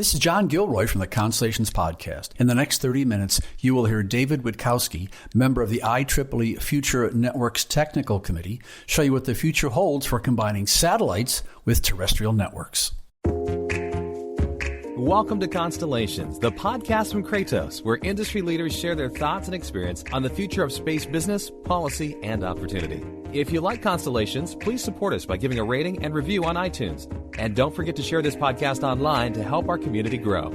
This is John Gilroy from the Constellations Podcast. In the next 30 minutes, you will hear David Witkowski, member of the IEEE Future Networks Technical Committee, show you what the future holds for combining satellites with terrestrial networks. Welcome to Constellations, the podcast from Kratos, where industry leaders share their thoughts and experience on the future of space business, policy, and opportunity. If you like Constellations, please support us by giving a rating and review on iTunes. And don't forget to share this podcast online to help our community grow.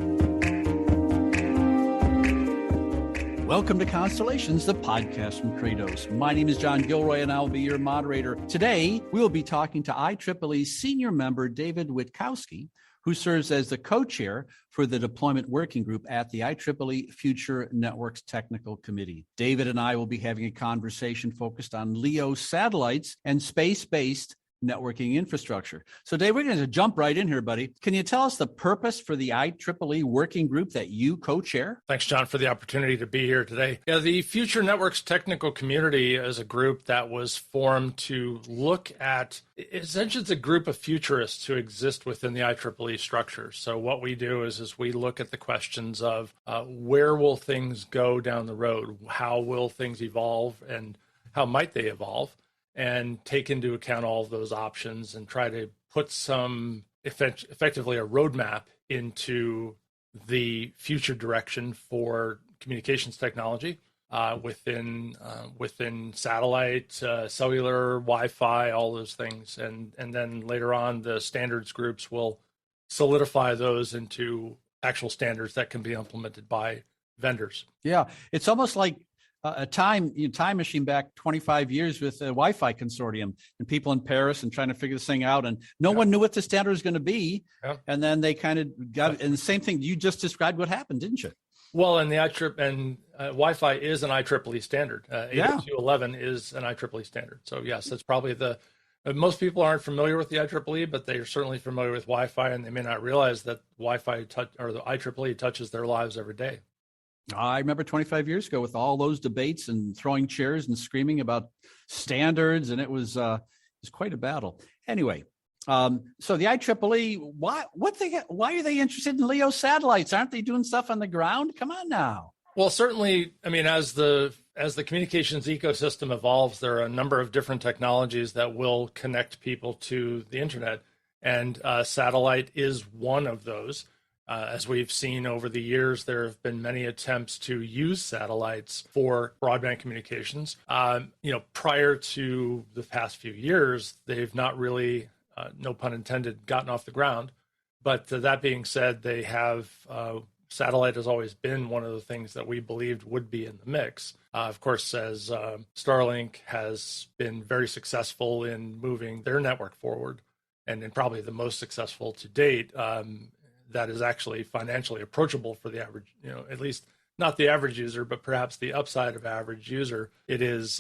Welcome to Constellations, the podcast from Kratos. My name is John Gilroy, and I'll be your moderator. Today, we will be talking to IEEE senior member David Witkowski, who serves as the co-chair for the deployment working group at the IEEE Future Networks Technical Committee. David and I will be having a conversation focused on LEO satellites and space-based networking infrastructure. So Dave, we're going to jump right in here, buddy. Can you tell us the purpose for the IEEE working group that you co-chair? Thanks, John, for the opportunity to be here today. Yeah, the Future Networks Technical Community is a group that was formed to look at, essentially it's a group of futurists who exist within the IEEE structure. So what we do is we look at the questions of where will things go down the road? How will things evolve and how might they evolve? And take into account all of those options and try to put some effectively a roadmap into the future direction for communications technology within satellite, cellular, Wi-Fi, all those things. And then later on, the standards groups will solidify those into actual standards that can be implemented by vendors. Yeah, it's almost like a time machine back 25 years with the Wi-Fi consortium and people in Paris and trying to figure this thing out. And no one knew what the standard was going to be. Yeah. And then they kind of got it. And the same thing, you just described what happened, didn't you? Well, and the Wi-Fi is an IEEE standard. 802.11 is an IEEE standard. So yes, that's probably most people aren't familiar with the IEEE, but they are certainly familiar with Wi-Fi, and they may not realize that Wi-Fi or the IEEE touches their lives every day. I remember 25 years ago with all those debates and throwing chairs and screaming about standards, and it was quite a battle. Anyway, so the IEEE, why are they interested in LEO satellites? Aren't they doing stuff on the ground? Come on now. Well, certainly, I mean, as the communications ecosystem evolves, there are a number of different technologies that will connect people to the internet, and satellite is one of those. As we've seen over the years, there have been many attempts to use satellites for broadband communications. Prior to the past few years, they've not really, no pun intended, gotten off the ground. But that being said, they have, satellite has always been one of the things that we believed would be in the mix. Of course, as Starlink has been very successful in moving their network forward, and probably the most successful to date, that is actually financially approachable for the average, at least not the average user, but perhaps the upside of average user. It is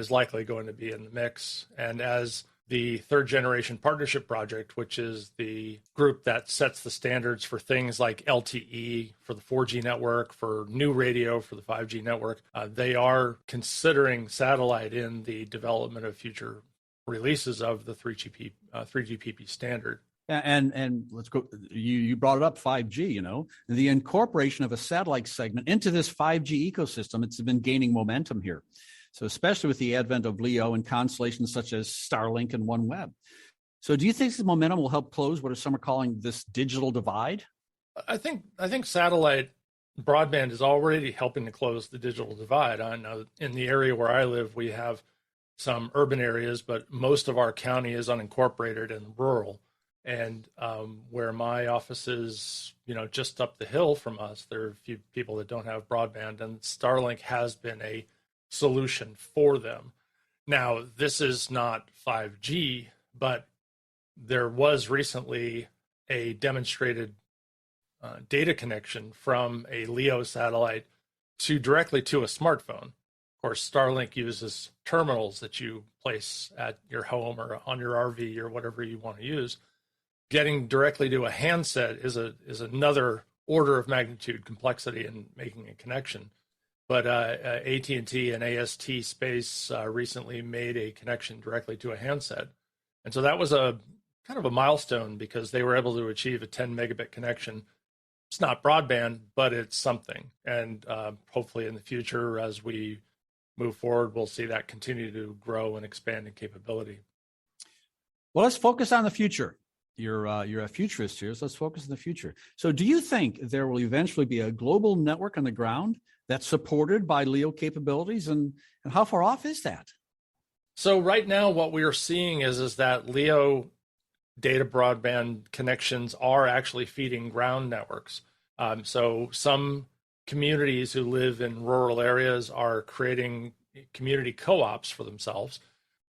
likely going to be in the mix. And as the third generation partnership project, which is the group that sets the standards for things like LTE for the 4G network, for new radio for the 5G network, they are considering satellite in the development of future releases of the 3GPP standard. And let's go, you brought it up, 5G, the incorporation of a satellite segment into this 5G ecosystem, it's been gaining momentum here. So especially with the advent of LEO and constellations such as Starlink and OneWeb. So do you think this momentum will help close what some are calling this digital divide? I think satellite broadband is already helping to close the digital divide. I know in the area where I live, we have some urban areas, but most of our county is unincorporated and rural. And where my office is, just up the hill from us, there are a few people that don't have broadband, and Starlink has been a solution for them. Now, this is not 5G, but there was recently a demonstrated data connection from a LEO satellite directly to a smartphone. Of course, Starlink uses terminals that you place at your home or on your RV or whatever you want to use. Getting directly to a handset is another order of magnitude complexity in making a connection. But AT&T and AST Space recently made a connection directly to a handset. And so that was a kind of a milestone because they were able to achieve a 10 megabit connection It's not broadband, but it's something. And hopefully in the future, as we move forward, we'll see that continue to grow and expand in capability. Well, let's focus on the future. You're a futurist here, so let's focus on the future. So do you think there will eventually be a global network on the ground that's supported by LEO capabilities, and how far off is that? So right now, what we are seeing is that LEO data broadband connections are actually feeding ground networks. So some communities who live in rural areas are creating community co-ops for themselves,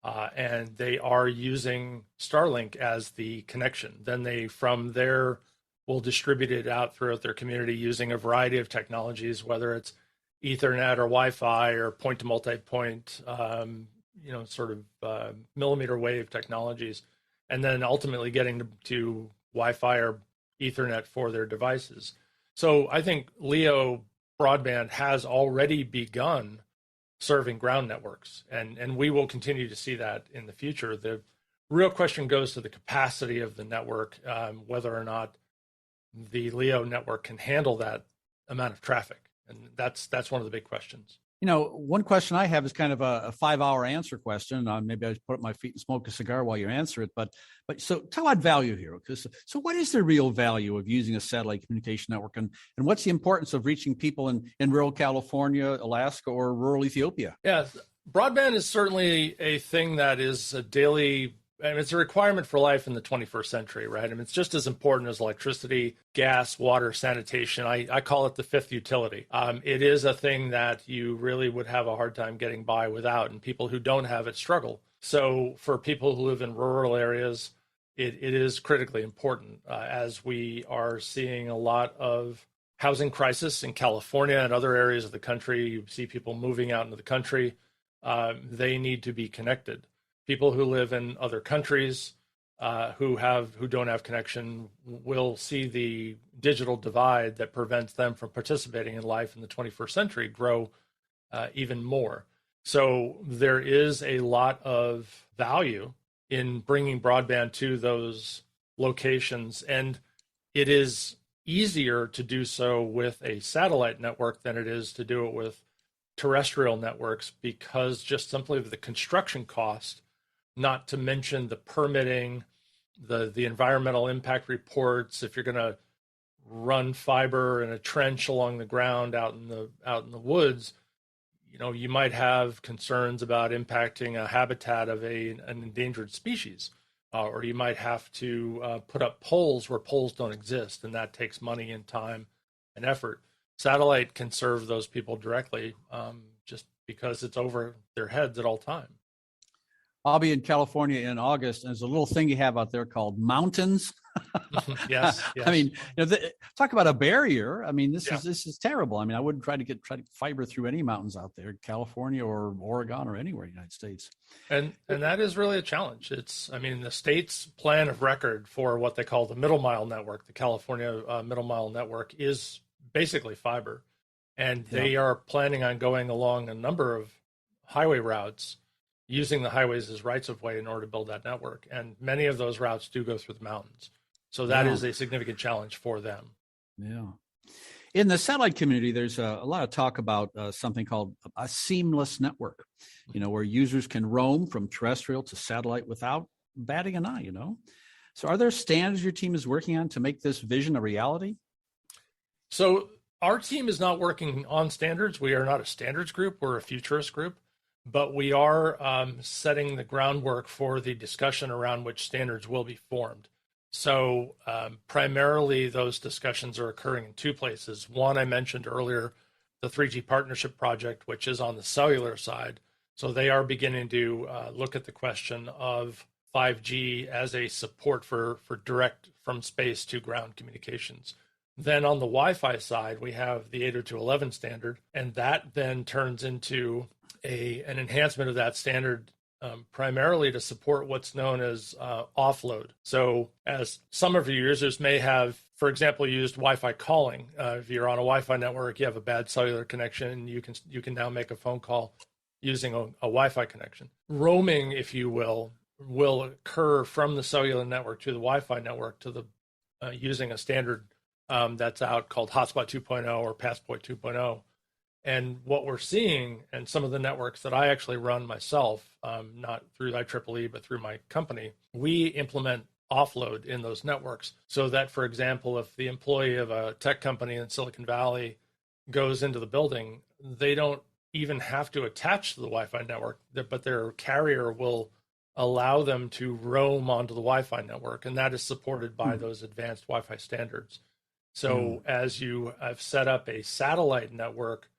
and they are using Starlink as the connection. Then they, from there, will distribute it out throughout their community using a variety of technologies, whether it's Ethernet or Wi-Fi or point-to-multipoint, millimeter wave technologies, and then ultimately getting to Wi-Fi or Ethernet for their devices. So I think LEO broadband has already begun serving ground networks, and we will continue to see that in the future. The real question goes to the capacity of the network, whether or not the LEO network can handle that amount of traffic. And that's one of the big questions. One question I have is kind of a 5-hour answer question. Maybe I put up my feet and smoke a cigar while you answer it. But so talk about value here. So what is the real value of using a satellite communication network, and what's the importance of reaching people in rural California, Alaska, or rural Ethiopia? Yeah, broadband is certainly a thing that is a daily. It's a requirement for life in the 21st century, right? It's just as important as electricity, gas, water, sanitation. I call it the fifth utility. It is a thing that you really would have a hard time getting by without, and people who don't have it struggle. So for people who live in rural areas, it is critically important, as we are seeing a lot of housing crisis in California and other areas of the country. You see people moving out into the country. They need to be connected. People who live in other countries who don't have connection will see the digital divide that prevents them from participating in life in the 21st century grow even more. So there is a lot of value in bringing broadband to those locations, and it is easier to do so with a satellite network than it is to do it with terrestrial networks, because just simply the construction cost, not to mention the permitting, the environmental impact reports. If you're going to run fiber in a trench along the ground out in the woods, you might have concerns about impacting a habitat of an endangered species, or you might have to put up poles where poles don't exist, and that takes money and time and effort. Satellite can serve those people directly, just because it's over their heads at all time. I'll be in California in August, and there's a little thing you have out there called mountains. Yes. Talk about a barrier. This is terrible. I wouldn't try to fiber through any mountains out there, California or Oregon or anywhere in the United States. And that is really a challenge. The state's plan of record for what they call the middle mile network, the California middle mile network, is basically fiber. And they are planning on going along a number of highway routes, using the highways as rights of way in order to build that network. And many of those routes do go through the mountains. So that is a significant challenge for them. Yeah. In the satellite community, there's a lot of talk about something called a seamless network, where users can roam from terrestrial to satellite without batting an eye, So are there standards your team is working on to make this vision a reality? So our team is not working on standards. We are not a standards group. We're a futurist group. But we are setting the groundwork for the discussion around which standards will be formed. So primarily those discussions are occurring in two places. One, I mentioned earlier, the 3G Partnership Project, which is on the cellular side. So they are beginning to look at the question of 5G as a support for direct from space to ground communications. Then on the Wi-Fi side, we have the 802.11 standard, and that then turns into an enhancement of that standard, primarily to support what's known as offload. So as some of your users may have, for example, used Wi-Fi calling, if you're on a Wi-Fi network, you have a bad cellular connection, you can now make a phone call using a Wi-Fi connection. Roaming, if you will occur from the cellular network to the Wi-Fi network to the using a standard that's out called Hotspot 2.0 or Passport 2.0. And what we're seeing, and some of the networks that I actually run myself, not through IEEE, but through my company, we implement offload in those networks so that, for example, if the employee of a tech company in Silicon Valley goes into the building, they don't even have to attach to the Wi-Fi network, but their carrier will allow them to roam onto the Wi-Fi network, and that is supported by those advanced Wi-Fi standards. So as you have set up a satellite network,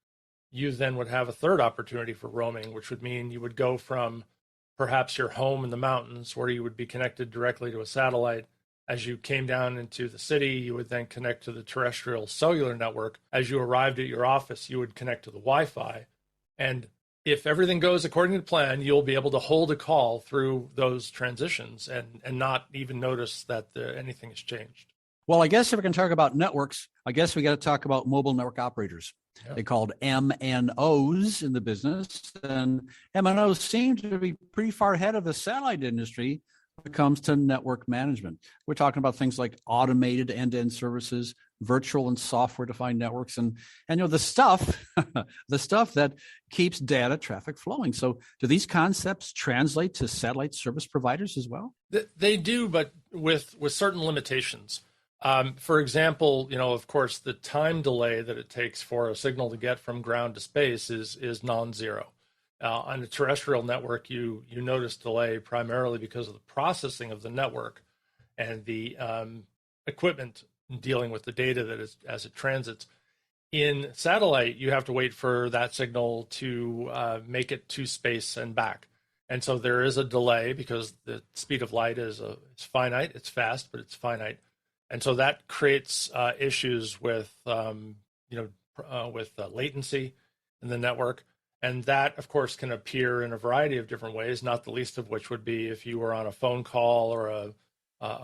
you then would have a third opportunity for roaming, which would mean you would go from perhaps your home in the mountains where you would be connected directly to a satellite. As you came down into the city, you would then connect to the terrestrial cellular network. As you arrived at your office, you would connect to the Wi-Fi. And if everything goes according to plan, you'll be able to hold a call through those transitions and not even notice that anything has changed. Well, I guess if we're going to talk about networks, I guess we got to talk about mobile network operators. Yeah. They're called MNOs in the business, and MNOs seem to be pretty far ahead of the satellite industry when it comes to network management. We're talking about things like automated end-to-end services, virtual and software-defined networks, and the stuff that keeps data traffic flowing. So, do these concepts translate to satellite service providers as well? They do, but with certain limitations. For example, of course, the time delay that it takes for a signal to get from ground to space is non-zero. On a terrestrial network, you notice delay primarily because of the processing of the network and the equipment dealing with the data that is as it transits. In satellite, you have to wait for that signal to make it to space and back. And so there is a delay because the speed of light is finite. It's fast, but it's finite. And so that creates issues with, latency in the network. And that, of course, can appear in a variety of different ways, not the least of which would be if you were on a phone call or a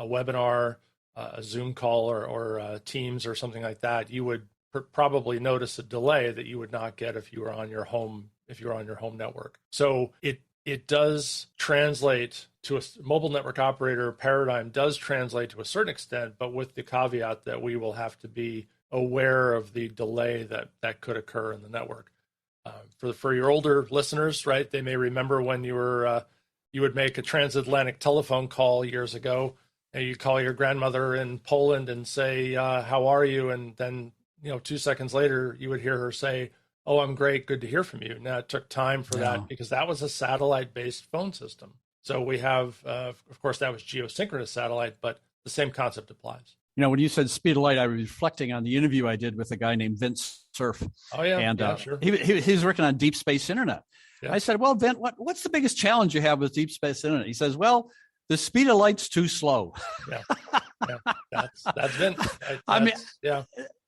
webinar, a Zoom call or Teams or something like that. You would probably notice a delay that you would not get if you were on your home network. So it does translate to a mobile network operator paradigm does translate to a certain extent, but with the caveat that we will have to be aware of the delay that could occur in the network. For your older listeners, right, they may remember when you would make a transatlantic telephone call years ago, and you call your grandmother in Poland and say, "How are you?" And then 2 seconds later, you would hear her say, "Oh, I'm great. Good to hear from you." Now, it took time for that because that was a satellite-based phone system. So we have, of course, that was geosynchronous satellite, but the same concept applies. When you said speed of light, I was reflecting on the interview I did with a guy named Vince Cerf. Oh, yeah. And sure. He was working on deep space internet. Yeah. I said, "Well, Vint, what's the biggest challenge you have with deep space internet?" He says, "Well, the speed of light's too slow." Yeah. That's Vint.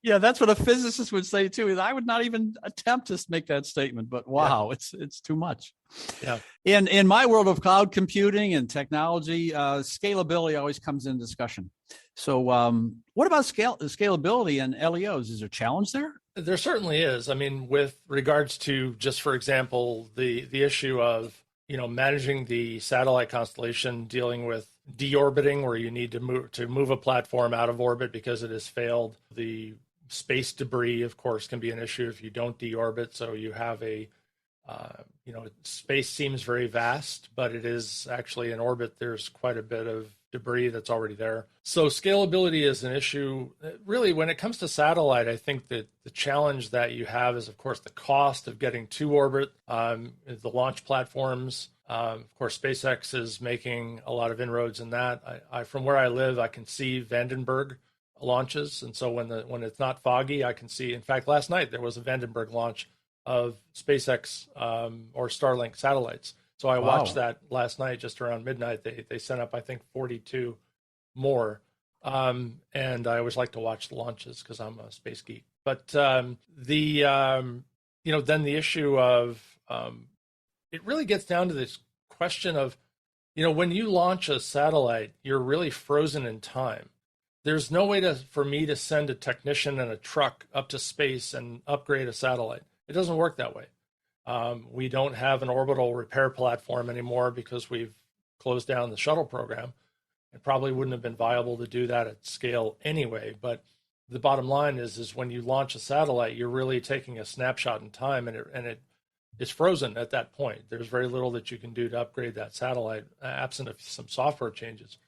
Yeah, that's what a physicist would say too. I would not even attempt to make that statement, but wow, it's too much. Yeah. In my world of cloud computing and technology, scalability always comes into discussion. So, what about scalability and LEOs? Is there a challenge there? There certainly is. I mean, with regards to just, for example, the issue of managing the satellite constellation, dealing with deorbiting, where you need to move a platform out of orbit because it has failed. The space debris, of course, can be an issue if you don't deorbit. So you have space seems very vast, but it is actually in orbit. There's quite a bit of debris that's already there. So scalability is an issue. Really, when it comes to satellite, I think that the challenge that you have is, of course, the cost of getting to orbit, the launch platforms. Of course, SpaceX is making a lot of inroads in that. I from where I live, I can see Vandenberg launches, and so when it's not foggy, I can see. In fact, last night there was a Vandenberg launch of SpaceX or Starlink satellites. So I watched that last night, just around midnight. They sent up, I think, 42 more, and I always like to watch the launches because I'm a space geek. But then the issue of it really gets down to this question of, when you launch a satellite, you're really frozen in time. There's no way for me to send a technician and a truck up to space and upgrade a satellite. It doesn't work that way. We don't have an orbital repair platform anymore because we've closed down the shuttle program. It probably wouldn't have been viable to do that at scale anyway. But the bottom line is when you launch a satellite, you're really taking a snapshot in time, and it is frozen at that point. There's very little that you can do to upgrade that satellite, absent of some software changes.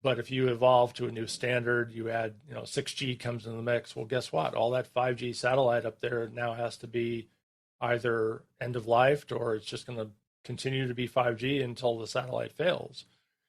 But if you evolve to a new standard, you add, 6G comes into the mix. Well, guess what? All that 5G satellite up there now has to be either end of life, or it's just going to continue to be 5G until the satellite fails.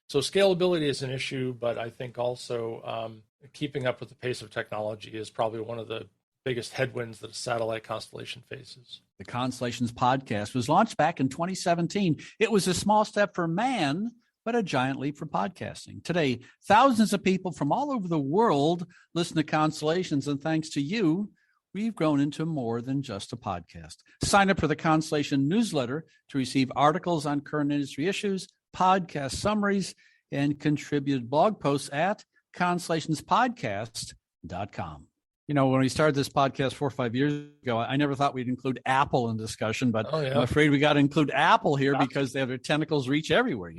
So scalability is an issue, but I think also keeping up with the pace of technology is probably one of the biggest headwinds that a satellite constellation faces. The Constellations Podcast was launched back in 2017. It was a small step for man, but a giant leap for podcasting. Today, thousands of people from all over the world listen to Constellations, and thanks to you, we've grown into more than just a podcast. Sign up for the Constellation newsletter to receive articles on current industry issues, podcast summaries, and contributed blog posts at constellationspodcast.com. When we started this podcast 4 or 5 years ago, I never thought we'd include Apple in discussion, but I'm afraid we got to include Apple here because they have their tentacles reach everywhere,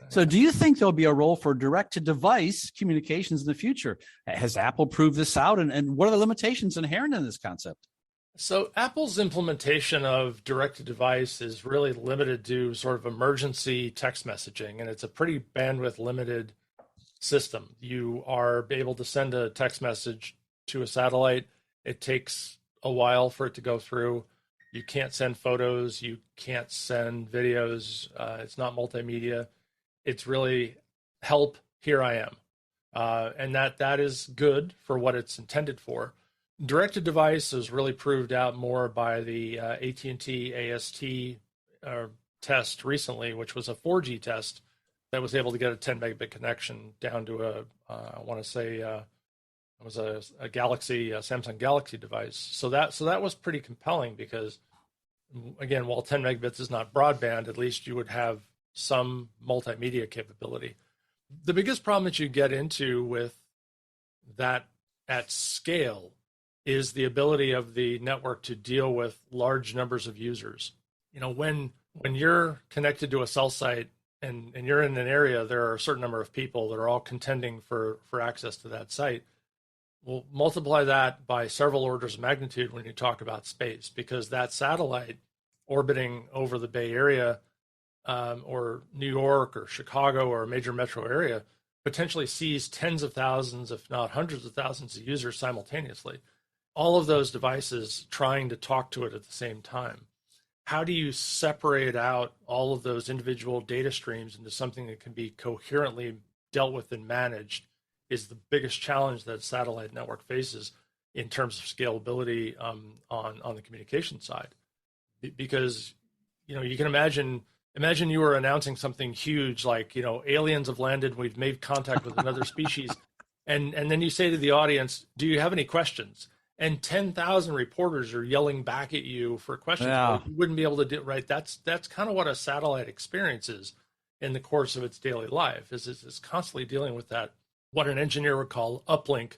So do you think there'll be a role for direct-to-device communications in the future? Has Apple proved this out, and what are the limitations inherent in this concept? So Apple's implementation of direct-to-device is really limited to sort of emergency text messaging, and it's a pretty bandwidth-limited system. You are able to send a text message to a satellite. It takes a while for it to go through. You can't send photos. You can't send videos. It's not multimedia. It's really help, here I am. And that is good for what it's intended for. Direct-to-device is really proved out more by the AT&T AST test recently, which was a 4G test that was able to get a 10 megabit connection down to it was a Samsung Galaxy device. So that was pretty compelling because, again, while 10 megabits is not broadband, at least you would have some multimedia capability. The biggest problem that you get into with that at scale is the ability of the network to deal with large numbers of users. When you're connected to a cell site and you're in an area, there are a certain number of people that are all contending for access to that site. We'll multiply that by several orders of magnitude when you talk about space, because that satellite orbiting over the Bay Area or New York or Chicago or a major metro area potentially sees tens of thousands, if not hundreds of thousands of users simultaneously. All of those devices trying to talk to it at the same time. How do you separate out all of those individual data streams into something that can be coherently dealt with and managed is the biggest challenge that satellite network faces in terms of scalability on the communication side. Because, you can imagine you were announcing something huge like, aliens have landed, we've made contact with another species. And then you say to the audience, do you have any questions? And 10,000 reporters are yelling back at you for questions. Yeah. Well, you wouldn't be able to do right. That's kind of what a satellite experiences in the course of its daily life is constantly dealing with that, what an engineer would call uplink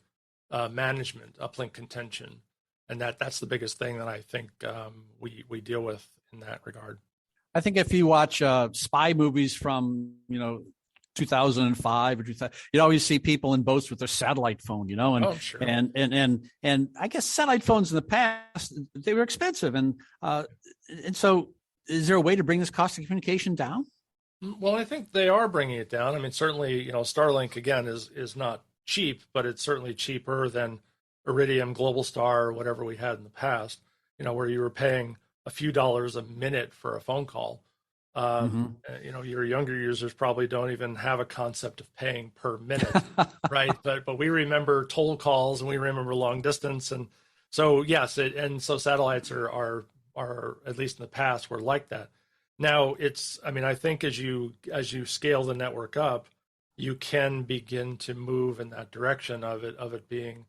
management, uplink contention. And that's the biggest thing that I think we deal with in that regard. I think if you watch spy movies from, 2005 or 2000, you always see people in boats with their satellite phone, Sure. and I guess satellite phones in the past, they were expensive. And so is there a way to bring this cost of communication down? Well, I think they are bringing it down. I mean, certainly, Starlink, again, is not cheap, but it's certainly cheaper than Iridium, Globalstar, or whatever we had in the past, where you were paying a few dollars a minute for a phone call. Your younger users probably don't even have a concept of paying per minute, right? But we remember toll calls and we remember long distance. And so, yes, so satellites are at least in the past were like that. Now I think as you scale the network up, you can begin to move in that direction of it being,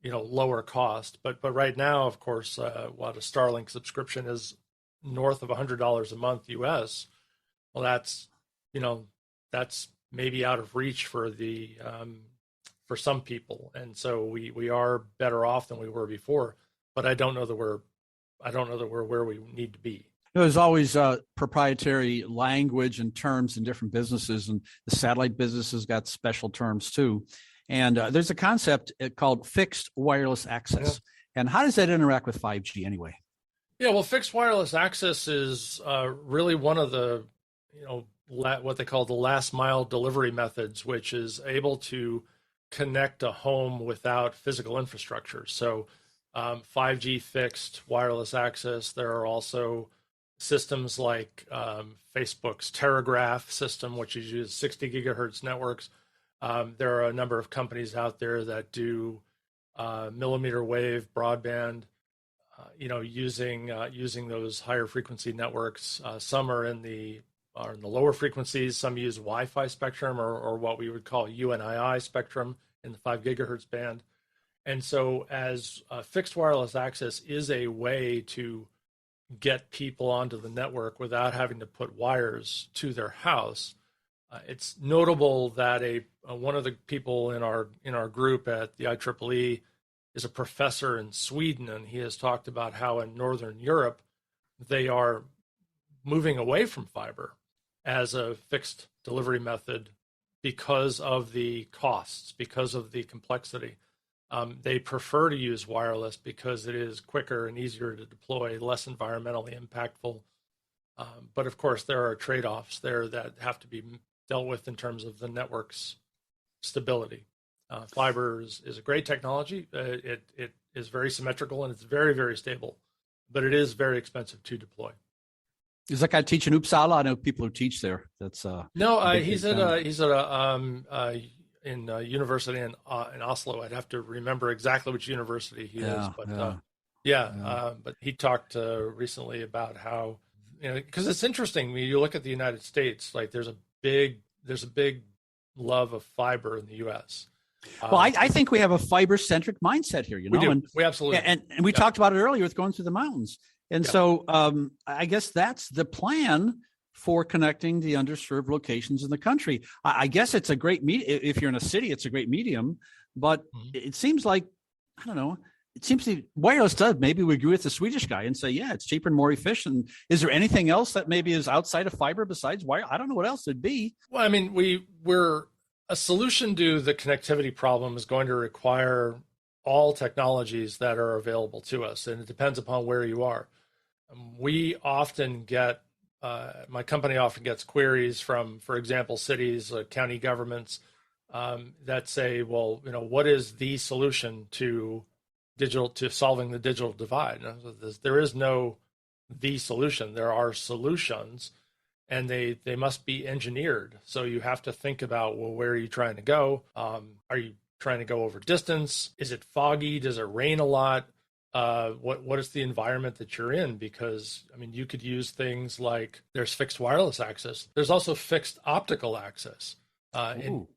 lower cost. But right now, of course, what a Starlink subscription is north of $100 a month US. Well, that's maybe out of reach for for some people. And so we are better off than we were before, but I don't know that we're where we need to be. There's always proprietary language and terms in different businesses, and the satellite business has got special terms too. And there's a concept called fixed wireless access. And how does that interact with 5G anyway? Yeah, well, fixed wireless access is really one of the, what they call the last mile delivery methods, which is able to connect a home without physical infrastructure. So 5G fixed wireless access. There are also systems like Facebook's Teragraph system, which uses 60 gigahertz networks. There are a number of companies out there that do millimeter wave broadband, using those higher frequency networks. Some are in the lower frequencies. Some use Wi-Fi spectrum or what we would call UNII spectrum in the 5 gigahertz band. And so as fixed wireless access is a way to get people onto the network without having to put wires to their house, it's notable that one of the people in our group at the IEEE is a professor in Sweden, and he has talked about how in Northern Europe they are moving away from fiber as a fixed delivery method because of the costs, because of the complexity. They prefer to use wireless because it is quicker and easier to deploy, less environmentally impactful. But of course, there are trade-offs there that have to be dealt with in terms of the network's stability. Fiber is a great technology. It is very symmetrical and it's very, very stable, but it is very expensive to deploy. Is that guy teaching Uppsala? I know people who teach there. That's no. He's at a university in Oslo. I'd have to remember exactly which university he is, but but he talked recently about how, because it's interesting when you look at the United States, like there's a big love of fiber in the U.S. Well, I think we have a fiber-centric mindset here, We do. We absolutely and we talked about it earlier with going through the mountains. And so I guess that's the plan for connecting the underserved locations in the country. I guess it's a great if you're in a city, it's a great medium, but it seems like, I don't know, it seems to wireless does. Maybe we agree with the Swedish guy and say, yeah, it's cheaper and more efficient. Is there anything else that maybe is outside of fiber besides wire? I don't know what else it'd be. Well, I mean, we're a solution to the connectivity problem is going to require all technologies that are available to us, and it depends upon where you are. We often get, my company often gets queries from, for example, cities, county governments that say, well, what is the solution to solving the digital divide? There is no the solution. There are solutions, and they must be engineered. So you have to think about, well, where are you trying to go? Are you trying to go over distance? Is it foggy? Does it rain a lot? What is the environment that you're in? Because, I mean, you could use things like there's fixed wireless access. There's also fixed optical access. And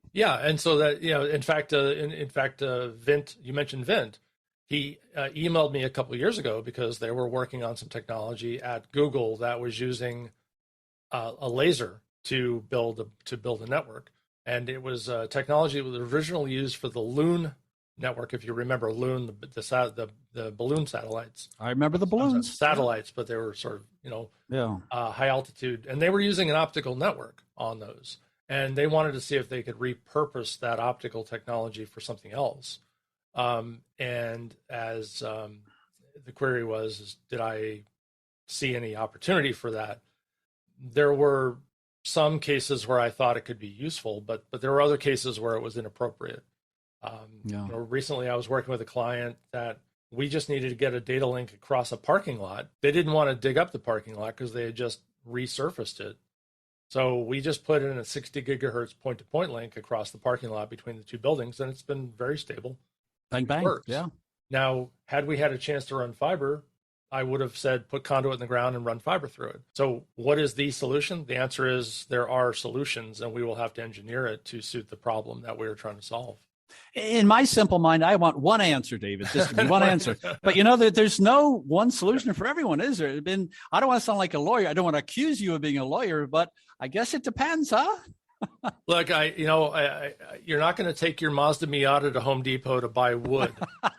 so that, in fact, Vint, you mentioned Vint. He emailed me a couple of years ago because they were working on some technology at Google that was using a laser to build a network. And it was technology that was originally used for the Loon network, if you remember Loon, the balloon satellites. I remember the balloons. Satellites, but they were sort of, high altitude. And they were using an optical network on those. And they wanted to see if they could repurpose that optical technology for something else. And as the query was, did I see any opportunity for that? There were some cases where I thought it could be useful, but there were other cases where it was inappropriate. Recently I was working with a client that we just needed to get a data link across a parking lot. They didn't want to dig up the parking lot because they had just resurfaced it. So we just put in a 60 gigahertz point-to-point link across the parking lot between the two buildings, and it's been very stable. Bang, bang. Works. Yeah. Now, had we had a chance to run fiber, I would have said put conduit in the ground and run fiber through it. So what is the solution? The answer is there are solutions, and we will have to engineer it to suit the problem that we're trying to solve. In my simple mind, I want one answer, David. Just one answer. But there's no one solution for everyone, is there? I don't want to sound like a lawyer. I don't want to accuse you of being a lawyer, but I guess it depends, huh? Look, you're not going to take your Mazda Miata to Home Depot to buy wood,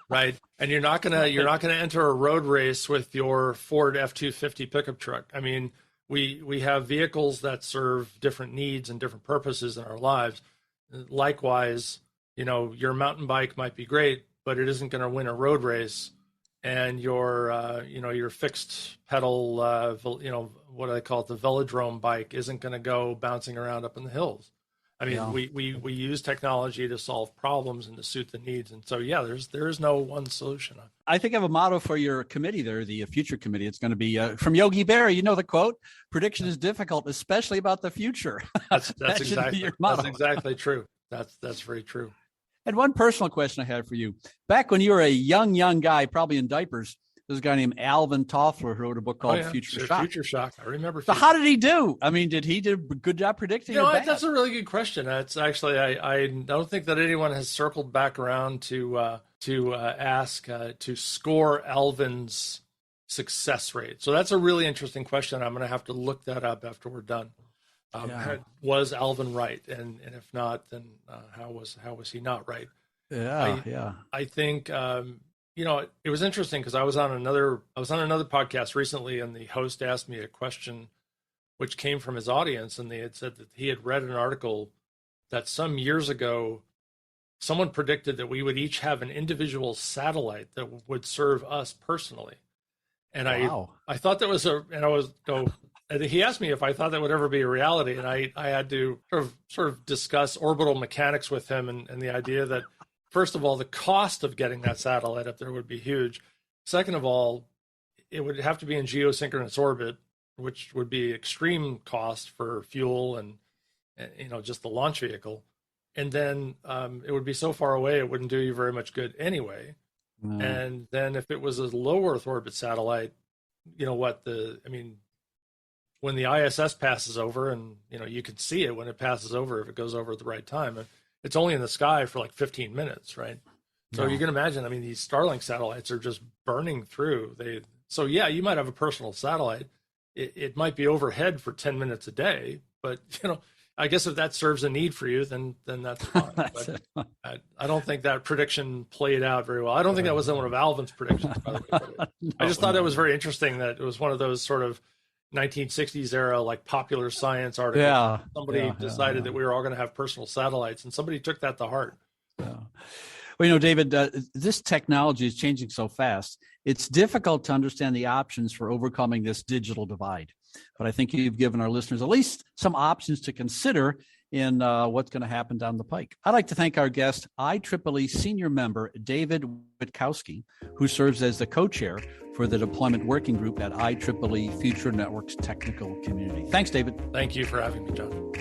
right? And you're not going to enter a road race with your Ford F-250 pickup truck. I mean, we have vehicles that serve different needs and different purposes in our lives. Likewise, your mountain bike might be great, but it isn't going to win a road race. And your fixed pedal, what do they call it, the velodrome bike isn't going to go bouncing around up in the hills. I mean, we use technology to solve problems and to suit the needs. And so, there is no one solution. I think I have a motto for your committee there, the future committee. It's going to be from Yogi Berra. You know the quote, prediction is difficult, especially about the future. That's exactly your motto. That's exactly true. That's very true. And one personal question I had for you. Back when you were a young guy, probably in diapers, there's a guy named Alvin Toffler who wrote a book called Future Shock. Future Shock. I remember. So how did he do? I mean, did he do a good job predicting? That's a really good question. It's actually, I don't think that anyone has circled back around to ask to score Alvin's success rate. So that's a really interesting question. I'm going to have to look that up after we're done. Was Alvin right? And if not, then how was he not right? I think it was interesting because I was on another podcast recently, and the host asked me a question which came from his audience, and they had said that he had read an article that some years ago someone predicted that we would each have an individual satellite that would serve us personally. And I thought that was and he asked me if I thought that would ever be a reality, and I had to sort of discuss orbital mechanics with him, and the idea that, first of all, the cost of getting that satellite up there would be huge. Second of all, it would have to be in geosynchronous orbit, which would be extreme cost for fuel and just the launch vehicle. And then it would be so far away, it wouldn't do you very much good anyway. Mm. And then if it was a low Earth orbit satellite, when the ISS passes over, and you can see it when it passes over if it goes over at the right time. It's only in the sky for like 15 minutes, right? So you can imagine. I mean, these Starlink satellites are just burning through. You might have a personal satellite. It might be overhead for 10 minutes a day, but I guess if that serves a need for you, then that's fine. But I don't think that prediction played out very well. I don't think that was one of Alvin's predictions, by the way. I just thought it was very interesting that it was one of those sort of 1960s era, like Popular Science articles. Somebody decided that we were all going to have personal satellites, and somebody took that to heart. Well, David, this technology is changing so fast. It's difficult to understand the options for overcoming this digital divide. But I think you've given our listeners at least some options to consider in what's going to happen down the pike. I'd like to thank our guest, IEEE senior member David Witkowski, who serves as the co-chair for the deployment working group at IEEE Future Networks Technical Community. Thanks, David. Thank you for having me, John.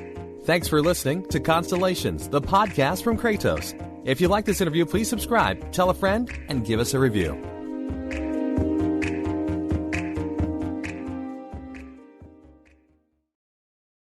Thanks for listening to Constellations, the podcast from Kratos. If you like this interview, please subscribe, tell a friend, and give us a review.